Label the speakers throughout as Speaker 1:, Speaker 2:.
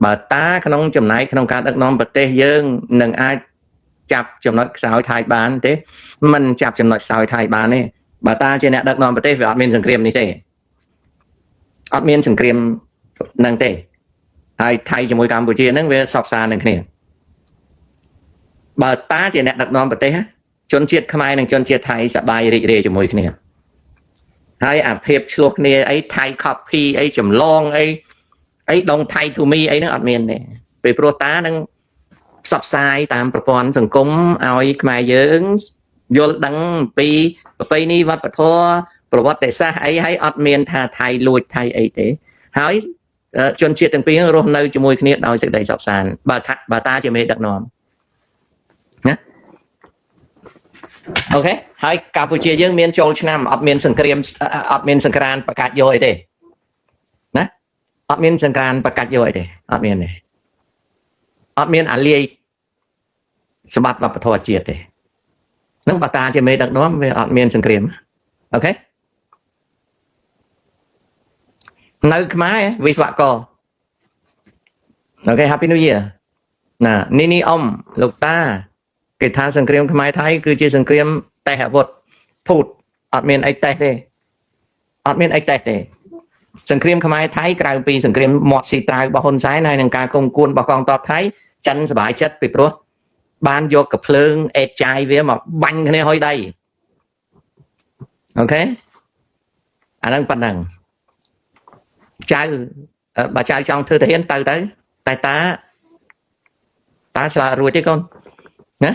Speaker 1: bà ta không chấm này không cả đất non bật tê dương nâng ai chập chấm nói sao thay bán thế mình chập chấm nói sao thay bán này bà ta trên đất non bật tê về admin sừng kềm như thế admin sừng kềm nâng tê hay thay cho môi Campuchia nâng về sọc xa nâng kia bà ta trên đất non bật tê chôn chiết Khmer nâng chôn chiết Thái sẽ bài rị rê cho môi kia hay à phép chuộc này ấy thay copy ấy chấm long ấy đông thay to me ấy nó admin này về pro tá nâng sắp sai tamประพรសង្គមឲ្យខ្មែរយើងយល់ដឹងពីប្រពៃណីវប្បធម៌ប្រវត្តិសាស្ត្រអីហើយអត់មានថាថៃលួចថៃអីទេហើយជនជាតិទាំងពីររស់នៅជាមួយគ្នាដោយសេចក្តីសុខសាន្តបើតាជាមេដឹកនាំណាអូខេហើយកម្ពុជាយើងមានចូលឆ្នាំអត់មានសង្គ្រាមអត់មានសង្គ្រាមប្រកាសយកអីទេណាអត់មានសង្គ្រាមប្រកាសយកអីទេអត់មានទេអត់មានអាលាយសម្បត្តិវប្បធម៌ជាតិទេនឹងបើតាជាមេដឹកនាំវាអត់មានសង្គ្រាមអូខេនៅខ្មែរវិស្វករអូខេ Happy New Year ណានេះអ៊ំលោកតាគេថាសង្គ្រាមខ្មែរថៃគឺជាសង្គ្រាមតេះអាវុធភូតអត់មានអីតេះទេអត់មានអីតេះទេសង្គ្រាមខ្មែរថៃក្រៅពីសង្គ្រាមមាត់ស៊ីត្រាវរបស់ហ៊ុនសែនហើយនឹងការកុំគួនរបស់កងទ័ពថៃចិនសบายចិត្តពីព្រោះបានយកកភ្លើងអេតចាយវាមកបាញ់គ្នាហុយដៃអូខេអាហ្នឹងប៉ុណ្ណឹងចៅបើចៅចង់ធ្វើទៅហ៊ានទៅតែតាឆ្លាតរួចទេកូនណា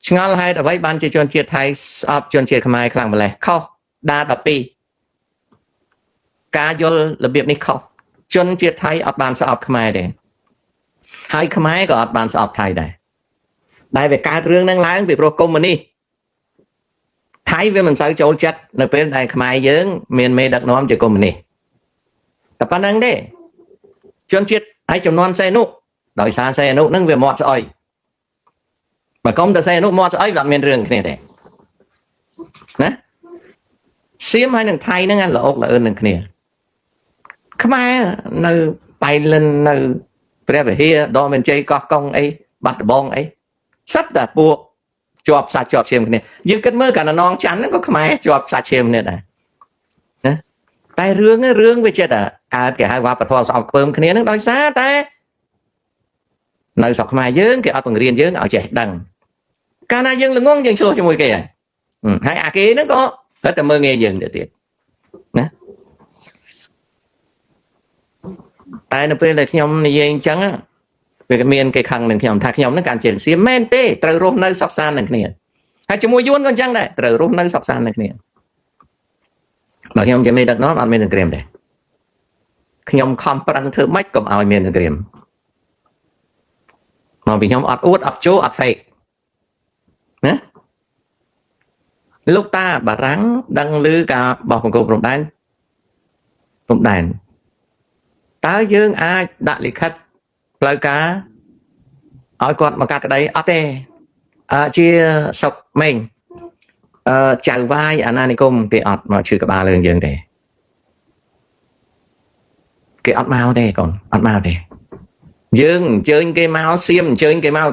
Speaker 1: ឆ្ងល់ហេតុអ្វីបានជាជនជាតិថៃស្អប់ជនជាតិខ្មែរខ្លាំងម្ល៉េះខុសដា12ការយល់របៀបនេះខុសជនជាតិថៃអត់បានស្អប់ខ្មែរទេហើយខ្មែរក៏អត់បានស្អប់ថៃដែរដែលវាកើតរឿងហ្នឹងឡើងពីព្រោះកុម្មុយនីសថៃវាមិនសូវចូលចិត្តនៅពេលដែលខ្មែរយើងមានមេដឹកនាំជាកុម្មុយនីសតែប៉ុណ្្នឹងទេជនជាតិហើយចំនួនសេនុដោយសារសេនុហ្នឹងវាមាត់ស្អុយបើកុំតែសេនុមាត់ស្អុយវាអត់មានរឿងគ្នាទេណាសៀមហើយនឹងថៃហ្នឹងល្អកល្អឿននឹងគ្នាខ្មែរនៅបៃលិននៅព្រះវិហារដមមានជ័យកោះកុងអីបាត់ដំបងអីសិតតែពួកជាប់សាច់ជាប់ឈាមគ្នាយើងគិតមើលកាលណងច័ន្ទហ្នឹងក៏ខ្មែរជាប់សាច់ឈាមគ្នាដែរណាតែរឿងវាចិត្តកើតគេហៅវប្បធម៌ស្អប់ខ្ពើមគ្នាហ្នឹងដោយសារតែនៅស្រុកខ្មែរយើងគេអត់បង្រៀនយើងឲ្យចេះដឹងកាលណាយើងល្ងងយើងឆ្លោះជាមួយគេហើយអាគេហ្នឹងក៏រត់តែមើលងាយយើងទៅទៀតណាតែនៅពេលដែលខ្ញុំនិយាយអញ្ចឹងវាមានគេខឹងនឹងខ្ញុំថាខ្ញុំហ្នឹងកាន់ជាសៀមមែនទេត្រូវរស់នៅសុខសាន្តនឹងគ្នាហើយជាមួយយួនក៏អញ្ចឹងដែរត្រូវរស់នៅសុខសាន្តនឹងគ្នាបើខ្ញុំជាមេដឹកនាំអត់មានសង្គ្រាមទេខ្ញុំខំប្រឹងធ្វើម៉េចកុំឲ្យមានសង្គ្រាមមកពីខ្ញុំអត់អួតអត់ជោអត់ fake ណាលោកតាបារាំងដឹងឮការបោះបង្គោលព្រំដែនតើយើងអាចដាក់លិខិតផ្លូវការឲ្យគាត់មកកាត់ក្តីអត់ទេជាសុកមេងចៅវាយអាណានិគមគេអត់មកឈឺក្បាលលើយើងទេគេអត់មកទេកូនអត់មកទេយើងអញ្ជើញគេមកសៀមអញ្ជើញគេមក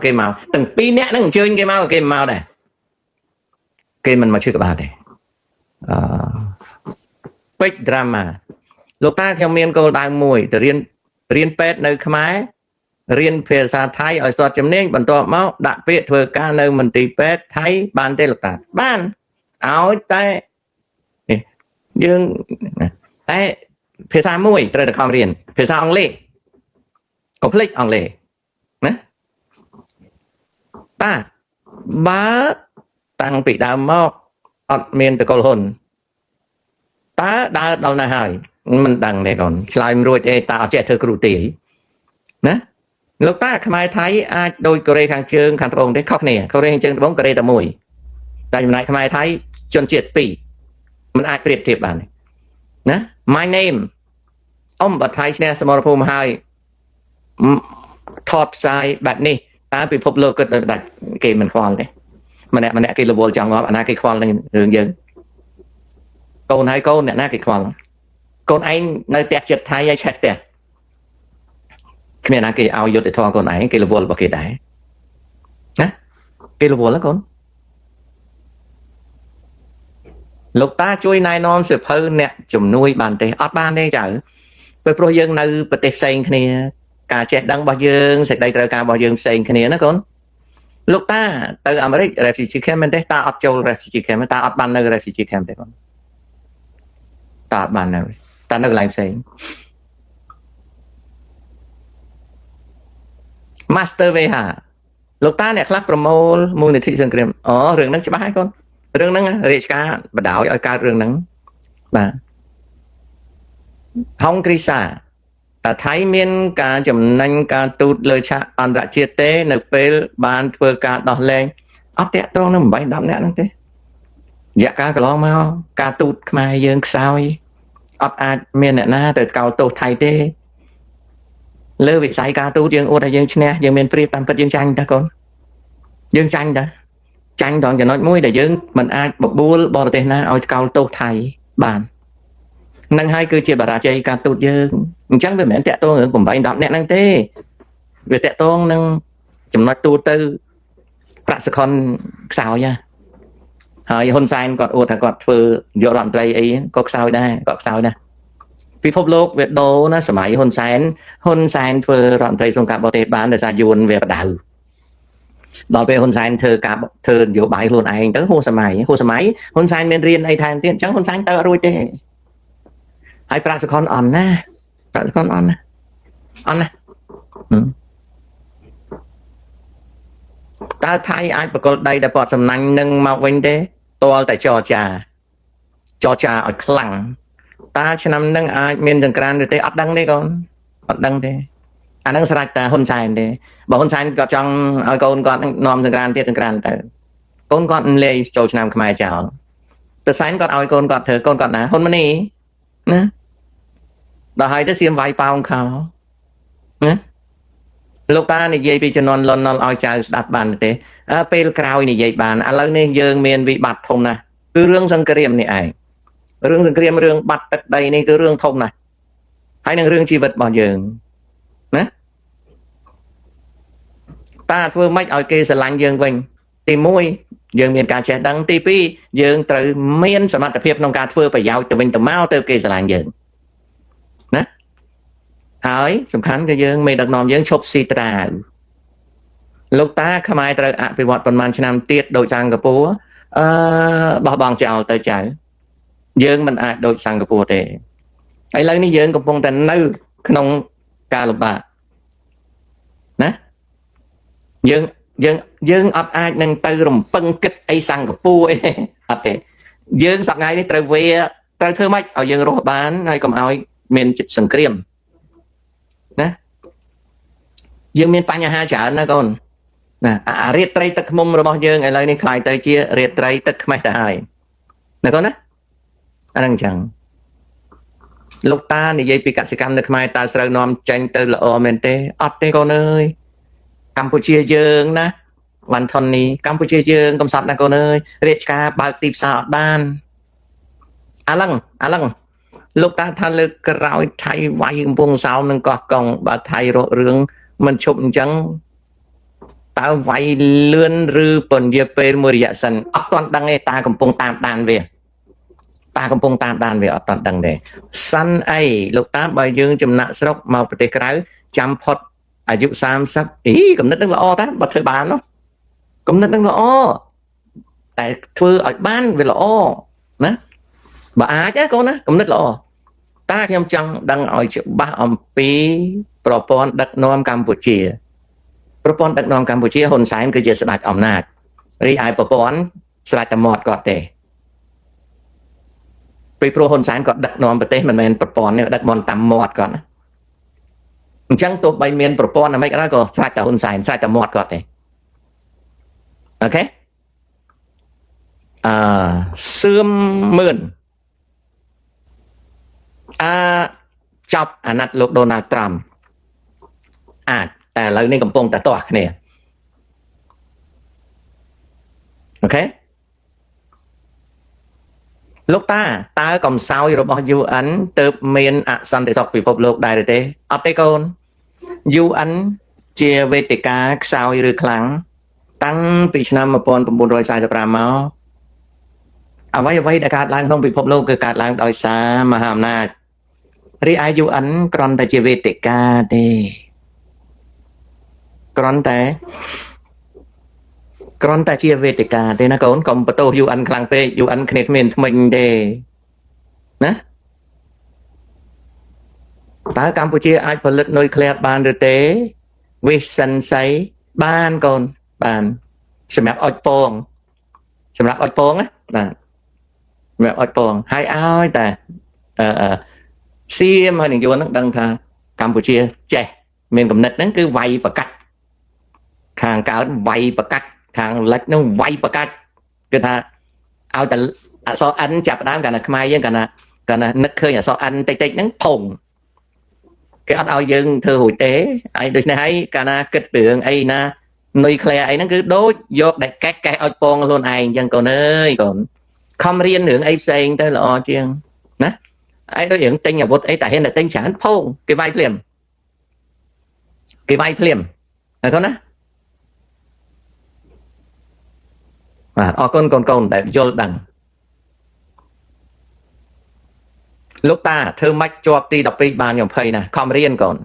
Speaker 1: ទាំងពីរនាក់ហ្នឹងអញ្ជើញគេមកដែរគេមិនមកឈឺក្បាលទេពេជ្រ drama លោកតាខ្ញុំមានកូនដៅមួយទៅរៀនពេទ្យនៅខ្មែររៀនភាសាថៃឲ្យស្ទាត់ជំនាញបន្ទាប់មកដាក់ពាក្យធ្វើការនៅមន្ទីរពេទ្យថៃបានទេលោកតាបានឲ្យតែយើងតែភាសាមួយត្រូវតែខំរៀនភាសាអង់គ្លេសកុំភ្លេចអង់គ្លេសណាតាបើតាំងពីដើមមកអត់មានតកលហ៊ុនតើដើរដល់ណាហើយមិនដឹងទេកូនឆ្លើយមិនរួចទេតើអត់ចេះធ្វើគ្រូទីណាលោកតាខ្មែរថៃអាចដូចកូរ៉េខាងជើងខាងត្បូងទេខុសគ្នាកូរ៉េខាងជើងត្បូងកូរ៉េតែមួយតែចំណែកខ្មែរថៃជនជាតិពីរមិនអាចប្រៀបធៀបបានណា My name អ៊ំបាត់ថៃឈ្នះសមរភូមិហើយថតផ្សាយបែបនេះតើពិភពលោកគិតទៅដាច់គេមិនខ្វល់ទេម្នាក់គេរវល់ចង់ងាប់អាណាគេខ្វល់នឹងរឿងយើងកូនហើយកូនអ្នកណាគេខ្វល់កូនឯងនៅផ្ទះចិត្តថៃឲ្យឆេះផ្ទះ គ្មានណាគេឲ្យយុត្តិធម៌ខ្លួនឯងគេរវល់របស់គេដែរណាគេរវល់ណាកូនលោកតាជួយណែនាំសិភៅអ្នកជំនួយបានទេអត់បានទេចៅព្រោះយើងនៅប្រទេសផ្សេងគ្នាការចេះដឹងរបស់យើងសេចក្តីត្រូវការរបស់យើងផ្សេងគ្នាណាកូនលោកតាទៅអាមេរិក refugee camp មែនទេតាអត់ចូល refugee camp តាអត់បាននៅ refugee camp ទេកូនតាអត់បាននៅតានៅកន្លែងផ្សេង Master VH លោកតាអ្នកខ្លះប្រមូលមូលនិធិសង្គ្រាមអូរឿងហ្នឹងច្បាស់ហើយកូនរឿងហ្នឹងរាជការបដ ாய் ឲ្យកើតរឿងហ្នឹងបាទហុងគ្រីសាតើថៃមានការចំណេញការទូតលើឆាកអន្តរជាតិទេនៅពេលបានធ្វើការដោះលែងអត់តាក់ទងនឹង8 10នាក់ហ្នឹងទេរយៈកាលកន្លងមកការទូតខ្មែរយើងខ្សោយអត់អាចមានអ្នកណាទៅកោតទោសថៃទេលើវិស័យការទូតយើងអួតថាយើងឈ្នះយើងមានព្រៀបតាមពិតយើងចាញ់តើកូនយើងចាញ់តើចាញ់ដល់ចំណុចមួយដែលយើងមិនអាចបបួលបរទេសណាឲ្យកោតទោសថៃបាននឹងហើយគឺជាបរាជ័យការទូតយើងអញ្ចឹងវាមិនមែនតាក់ទងរឿង8 10នាក់ហ្នឹងទេវាតាក់ទងនឹងចំណុចទូទៅប្រាក់សខុនខ្សោយហើយហ៊ុនសែនគាត់អួតថាគាត់ធ្វើយករដ្ឋមន្ត្រីអីក៏ខ្សោយដែរគាត់ខ្សោយដែរពិភពលោកវាដូរណាសម័យហ៊ុនសែនធ្វើរដ្ឋមន្ត្រីសង្កាត់បរទេសបានដោយសារយួនវាបដៅដល់ពេលហ៊ុនសែនធ្វើនយោបាយខ្លួនឯងទៅហួសសម័យហ៊ុនសែនមានរៀនអីថែមទៀតអញ្ចឹងហ៊ុនសែនទៅអត់រួចទេហើយប្រាក់សខុនអន់ណាប្រាក់សខុនអន់ណាតើថៃអាចបកលដីដែលពតសំណាញ់នឹងមកវិញទេតលតែចរចាឲ្យខ្លាំងតើឆ្នាំនឹងអាចមានចង្ក្រានទេអត់ដឹងទេកូនអត់ដឹងទេអានឹងស្រេចតាហ៊ុនសែនទេបើហ៊ុនសែនគាត់ចង់ឲ្យកូនគាត់នាំចង្ក្រានទៀតចង្ក្រានទៅកូនគាត់លេងចូលឆ្នាំខ្មែរចោលទៅសែនគាត់ឲ្យកូនគាត់ធ្វើកូនគាត់ណាហ៊ុនម៉ាណីណាដល់ហើយទៅសៀមវាយប៉ោងខោណាលោកតានិយាយពីជំនាន់លន់នល់ឲ្យចៅស្ដាប់បានទេពេលក្រោយនិយាយបានឥឡូវនេះយើងមានវិបត្តិធំណាស់គឺរឿងសង្គ្រាមនេះឯងរឿងសង្គ្រាមរឿងបាត់ទឹកដីនេះគឺរឿងធំណាស់ហើយនឹងរឿងជីវិតរបស់យើងណាតាធ្វើម៉េចឲ្យគេស្រឡាញ់យើងវិញទី1យើងមានការចេះដឹងទី2យើងត្រូវមានសមត្ថភាពក្នុងការធ្វើប្រយោជន៍ទៅវិញទៅមកទៅគេស្រឡាញ់យើងណាហើយសំខាន់គឺយើងមេដឹកនាំយើងឈប់ស៊ីត្រាវលោកតាខ្មែរត្រូវអភិវឌ្ឍប៉ុន្មានឆ្នាំទៀតដូចសិង្ហបុរីបោះបង់ចោលទៅចៅយើងមិនអាចដូចសិង្ហបុរីទេឥឡូវនេះយើងកំពុងតែនៅក្នុងការលំបាកណាយើងអត់អាចនឹងទៅរំពឹងគិតអីសិង្ហបុរីអីអត់ទេយើងសប្តាហ៍នេះត្រូវធ្វើម៉េចឲ្យយើងរស់បានហើយកុំឲ្យមានសង្គ្រាមណាយើងមានបញ្ហាច្រើនណាកូនណាអារាតត្រីទឹកឃ្មុំរបស់យើងឥឡូវនេះខ្លាយទៅជារាតត្រីទឹកខ្មេះទៅហើយណាកូនណាអាហ្នឹងអញ្ចឹងលោកតានិយាយពីកសិកម្មនៅខ្មែរតើស្រូវនាំចេញទៅល្អមែនទេអត់ទេកូនអើយកម្ពុជាយើងណាវ៉ាន់ថននេះកម្ពុជាយើងកំសត់ណាកូនអើយរាជការបើកទីផ្សារអត់បានអាឡឹងលោកតាថាលើកក្រោយថៃវាយកំពង់សោមនឹងកោះកុងបើថៃរករឿងមិនឈប់អញ្ចឹងតើវាយលឿនឬពន្យាពេលមួយរយៈសិនអត់ទាន់ដឹងទេតាកំពុងតាមដានវាអត់ទាន់ដឹងទេសិនអីលោកតាបើយើងចំណាក់ស្រុកមកប្រទេសក្រៅចាំផុតអាយុ30កំណត់នឹងល្អតាបើធ្វើបាននោះកំណត់នឹងល្អតែធ្វើឲ្យបានវាល្អណាបើអាចណាកូនណាកំណត់ល្អតាខ្ញុំចង់ដឹងឲ្យច្បាស់អំពីប្រព័ន្ធដឹកនាំកម្ពុជាហ៊ុនសែនគឺជាស្ដេចអំណាចរីឯប្រព័ន្ធស្រេចតែមាត់គាត់ទេពេលព្រោះហ៊ុនសែនគាត់ដឹកនាំប្រទេសមិនមែនប្រព័ន្ធនេះដឹកនាំតាមមាត់គាត់ណាអញ្ចឹងទោះបីមានប្រព័ន្ធអាមេរិកក៏ស្រេចតែហ៊ុនសែនស្រេចតែមាត់គាត់ទេអូខេសឿមមឿនចប់អាណត្តិលោកដូណាល់ត្រាំអាចតែឥឡូវនេះកំពុងតែទាស់គ្នាអូខេលោកតាតើកំសោយរបស់ UN ទើបមានអសន្តិសុខពិភពលោកដែរទេអត់ទេកូន UN ជាវេទិកាខ្សោយឬខ្លាំងតាំងពីឆ្នាំ1945មកអ្វីដែលកើតឡើងក្នុងពិភពលោកគឺកើតឡើងដោយសារមហាអំណាចរីឯ UN គ្រាន់តែជាវេទិកាទេគ្រាន់តែជាវេទិកាទេណាកូនកុំបន្ទោស UN ខ្លាំងពេក UN គ្នាគ្មានថ្មិញទេណាតើកម្ពុជាអាចផលិតនុយក្លេអ៊ែរបានឬទេវិសិនស័យបានកូនបានសម្រាប់អុចពងណាបាទសម្រាប់អុចពងហើយឲ្យតែសៀមហើយនឹងយួនហ្នឹងដឹងថាកម្ពុជាចេះមានកំណត់ហ្នឹងគឺវាយប្រកាច់ខាងកើតវាយប្រកាច់ខាងលិចហ្នឹងវាយប្រកាច់គឺថាឲ្យតែអក្សរ N ចាប់ដើមកាលណាខ្មែរយើងកាលណានឹកឃើញអក្សរ N តិចហ្នឹងផុងគេអត់ឲ្យយើងធ្វើរួចទេហើយដូច្នេះហើយកាលណាគិតពីរឿងអីណានុយក្លេអ៊ែរអីហ្នឹងគឺដូចយកតែកេះឲ្យពងខ្លួនឯងអញ្ចឹងកូនអើយកូនខំរៀនរឿងអីផ្សេងទៅល្អជាងណាឯងដូចរឿងទិញអាវុធអីតែហ៊ានតែទិញច្រើនផងគេវាយភ្លាមហើយកូនណាបាទអរគុណកូនដែលយល់ដឹងលោកតាធ្វើម៉េចជាប់ទី12បានខ្ញុំភ័យណាស់ខំរៀនកូន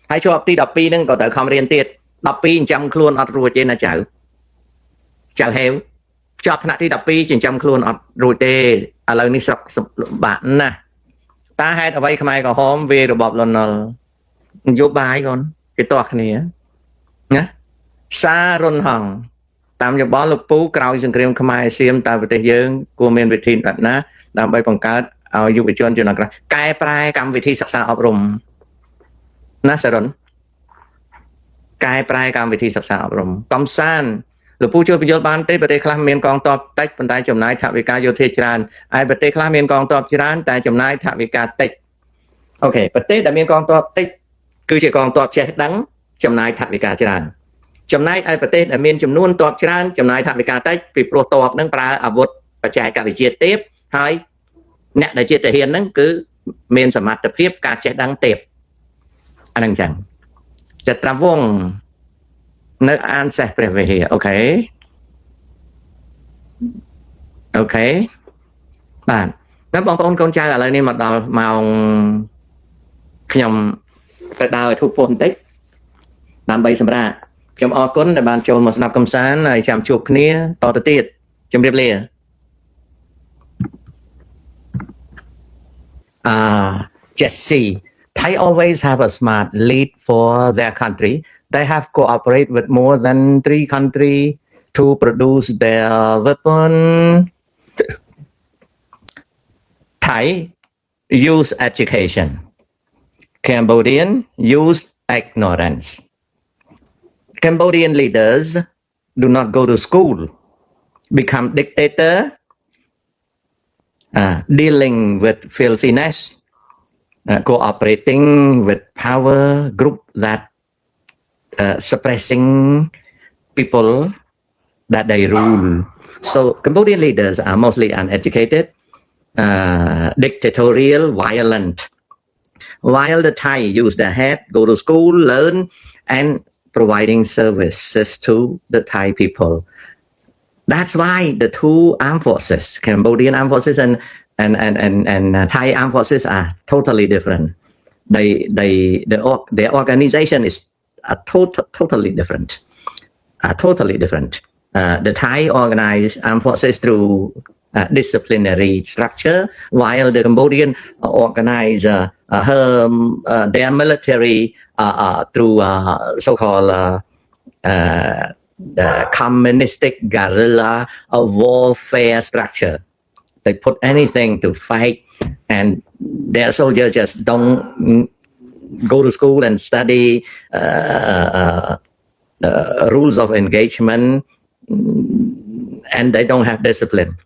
Speaker 1: ហើយជាប់ទី12ហ្នឹងក៏ត្រូវខំរៀនទៀត12ចិញ្ចឹមខ្លួនអត់រួចទេណាចៅហេវជាប់ថ្នាក់ទី12ចិញ្ចឹមខ្លួនអត់រួចទេឥឡូវនេះស្រុកបាក់ណាស់តាហេតុអ្វីខ្មែរក្រហមវារបបលន់នល់នយោបាយកូនគេទាស់គ្នាណាសាររុនហងតាមយោបល់លោកពូក្រោយសង្គ្រាមខ្មែរសៀមតើប្រទេសយើងគួរមានវិធីបែបណាដើម្បីបង្កើតឲ្យយុវជនជំនាន់ក្រោយកែប្រែកម្មវិធីសិក្សាអប់រំណាសរុនកែប្រែកម្មវិធីសិក្សាអប់រំកំសាន្តលោកពូជួយបញ្យល់បានទេប្រទេសខ្លះមានកងទ័ពតិចប៉ុន្តែចំណាយថវិកាយោធាច្រើនហើយប្រទេសខ្លះមានកងទ័ពច្រើនតែចំណាយថវិកាតិចអូខេប្រទេសដែលមានកងទ័ពតិចគឺជាកងទ័ពចេះដឹងចំណាយថវិកាច្រើនចំណែកឯប្រទេសដែលមានចំនួនទ័ពច្រើនចំណាយថវិកាតិចពីព្រោះទ័ពនឹងប្រើអាវុធបច្ចេកវិទ្យាទាបហើយអ្នកដែលជាទាហានហ្នឹងគឺមានសមត្ថភាពការចេះដឹងទាបអាហ្នឹងចឹងចត្រាវង្សនៅអានសេះព្រះវិហារអូខេបាទដល់បងប្អូនកូនចៅឥឡូវនេះមកដល់ម៉ោងខ្ញុំទៅដើរឲ្យធូបពោះបន្តិចដើម្បីសម្រាប់ខ្ញុំអរគុណដែលបានចូលមកស្ដាប់កំសាន្តហើយចាំជួបគ្នាតទៅទៀតជម្រាបលាJesse, Thai always have a smart lead for their country. They have cooperate with more than 3 countries to produce their weapon. Thai use education. Cambodian use ignorance. Cambodian leaders do not go to school, become dictator, dealing with filthiness, cooperating with power group that suppressing people that they rule. So Cambodian leaders are mostly uneducated, dictatorial, violent. While the Thai use their head, go to school, learn, and providing services to the Thai people. That's why the two armed forces, Cambodian armed forces and Thai armed forces are totally different. Their organization is totally different. The Thai organize armed forces through disciplinary structure, while the Cambodian organize their military through so-called communistic guerrilla warfare structure. They put anything to fight, and their soldiers just don't go to school and study rules of engagement, and they don't have discipline.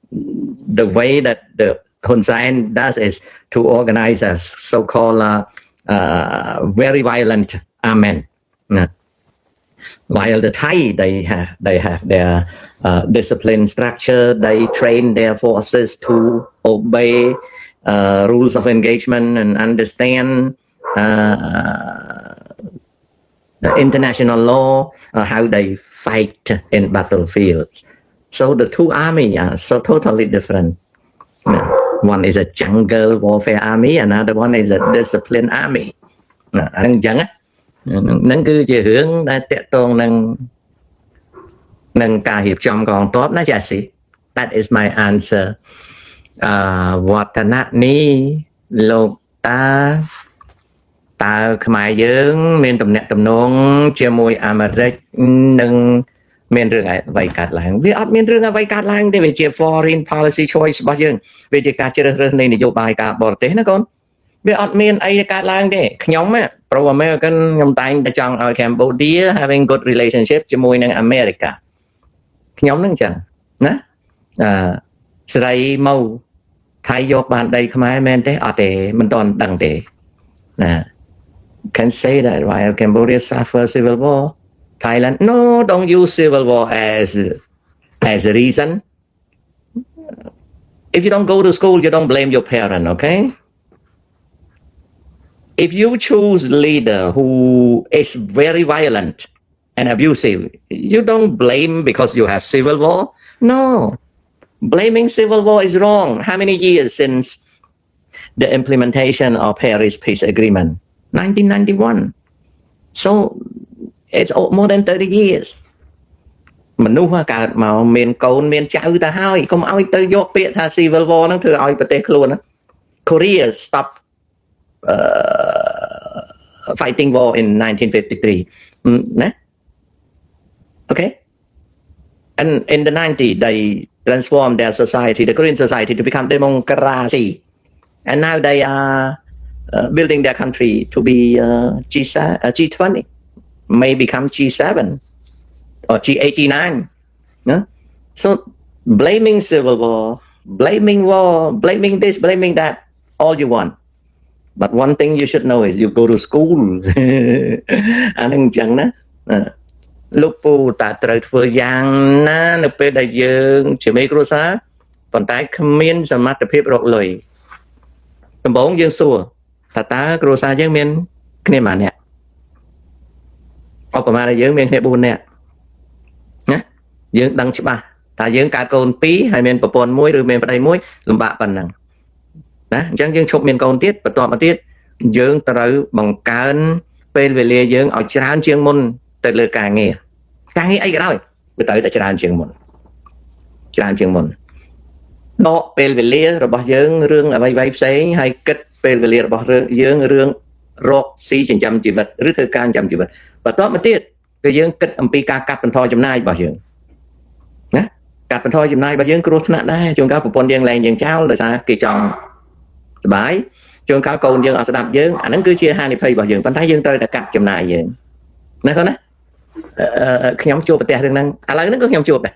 Speaker 1: The way that the Hun Sen does is to organize a so-called very violent army. While the Thai, they have their discipline structure. They train their forces to obey rules of engagement and understand international law, how they fight in battlefields. So the two armies are so totally different. One is a jungle warfare army, another one is a disciplined army. អញ្ចឹងហ្នឹងគឺជារឿងដែលតកតងនឹងការរៀបចំកងទ័ពណាចាស៊ី That is my answer វឌ្ឍនៈនេះលោកតើខ្មែរយើងមានទំនាក់ទំនងជាមួយអាមេរិកនឹងមានរឿងអ្វីកើតឡើងវាអត់មានរឿងអ្វីកើតឡើងទេវាជា foreign policy choice របស់យើងវាជាការជ្រើសរើសនៃនយោបាយការបរទេសណាកូនវាអត់មានអីកើតឡើងទេខ្ញុំ pro American ខ្ញុំតែងតែចង់ឲ្យ Cambodia having good relationship ជាមួយនឹង America ខ្ញុំនឹងចឹងណាស្រីមកថៃយកបានដីខ្មែរមែនទេអត់ទេមិនទាន់ដឹងទេណា can say that while Cambodia suffer civil war Thailand no don't use civil war as a reason if you don't go to school you don't blame your parent okay if you choose a leader who is very violent and abusive you don't blame because you have civil war no blaming civil war is wrong how many years since the implementation of Paris Peace Agreement 1991 so it's more than 30 years មនុស្សកើតមកមានកូនមានចៅទៅហើយកុំឲ្យទៅយកពាក្យថា civil war ហ្នឹងធ្វើឲ្យប្រទេសខ្លួន Korea stop fighting war in 1953 nah? Okay and in the 90s they transformed their society the Korean society to become democracy and now they are building their country to be G20 may become G7 or G8 G9 no? So blaming civil war blaming this blaming that all you want but one thing you should know is you go to school អានឹងអញ្ចឹងណាលោកពូតាត្រូវធ្វើយ៉ាងណានៅពេលដែលយើងជាមេគ្រួសារប៉ុន្តែគ្មានសមត្ថភាពរកលុយដំបូងយើងសួរតើគ្រួសារយើងមានគ្នាប៉ុន្មាននាក់ឧបមាថាយើងមានគ្នា4នាក់ណាយើងដឹងច្បាស់ថាយើងកើតកូន2ហើយមានប្រពន្ធ1ឬមានប្តី1លំបាកប៉ុណ្ណឹងណាអញ្ចឹងយើងឈប់មានកូនទៀតបន្ទាប់មកទៀតយើងត្រូវបង្កើនពេលវេលាយើងឲ្យច្រើនជាងមុនទៅលើការងារអីក៏ដោយវាត្រូវតែច្រើនជាងមុនដកពេលវេលារបស់យើងរឿងអ្វីៗផ្សេងហើយគិតពេលវេលារបស់យើងរឿងរកស៊ីចិញ្ចឹមជីវិតឬធ្វើការចិញ្ចឹមជីវិតបន្ទាប់មកទៀតគឺយើងគិតអំពីការកាត់បន្ថយចំណាយរបស់យើងណាកាត់បន្ថយចំណាយរបស់យើងគ្រោះថ្នាក់ដែរជួនកាលប្រពន្ធយើងលែងយើងចោលដោយសារគេចង់សុបាយជួនកាលកូនយើងអត់ស្ដាប់យើងអាហ្នឹងគឺជាហានិភ័យរបស់យើងប៉ុន្តែយើងត្រូវតែកាត់ចំណាយយើងណាកូនណាខ្ញុំជួបប្រទះរឿងហ្នឹងឥឡូវហ្នឹងក៏ខ្ញុំជួបដែរ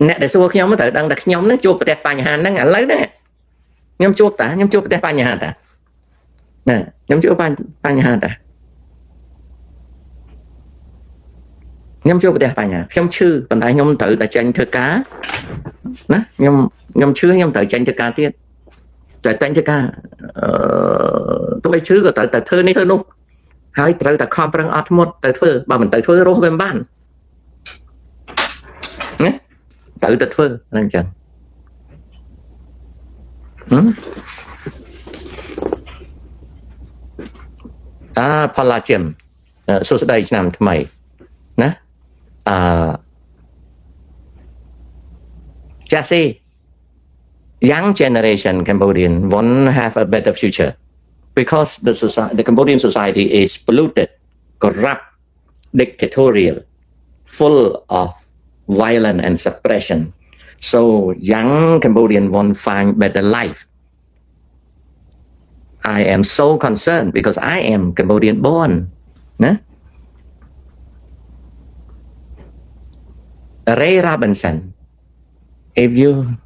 Speaker 1: អ្នកដែលសួរខ្ញុំត្រូវដឹងថាខ្ញុំហ្នឹងជួបប្រទះបញ្ហាហ្នឹងឥឡូវហ្នឹងខ្ញុំជួបប្រទះបញ្ហាតាណាខ្ញុំជួបបញ្ហាតាខ្ញុំជួបប្រទះបញ្ហាខ្ញុំឈឺប៉ុន្តែខ្ញុំត្រូវតែចេញធ្វើការណាខ្ញុំឈឺខ្ញុំត្រូវចេញធ្វើការទៀតតែចេញធ្វើការទោះបីឈឺក៏ត្រូវតែធ្វើនេះធ្វើនោះហើយត្រូវតែខំប្រឹងអត់ធ្មត់ទៅធ្វើបើមិនទៅធ្វើរស់វាមិនបានណាត្រូវតែធ្វើហ្នឹងអញ្ចឹងផល្លាជឹមសួស្ដីឆ្នាំថ្មីណាJesse young generation Cambodian won't have a better future because the Cambodian society is polluted, corrupt, dictatorial, full of violence and suppression. So young Cambodian won't find better life. I am so concerned because I am Cambodian born. Nah? Ray Robinson, if you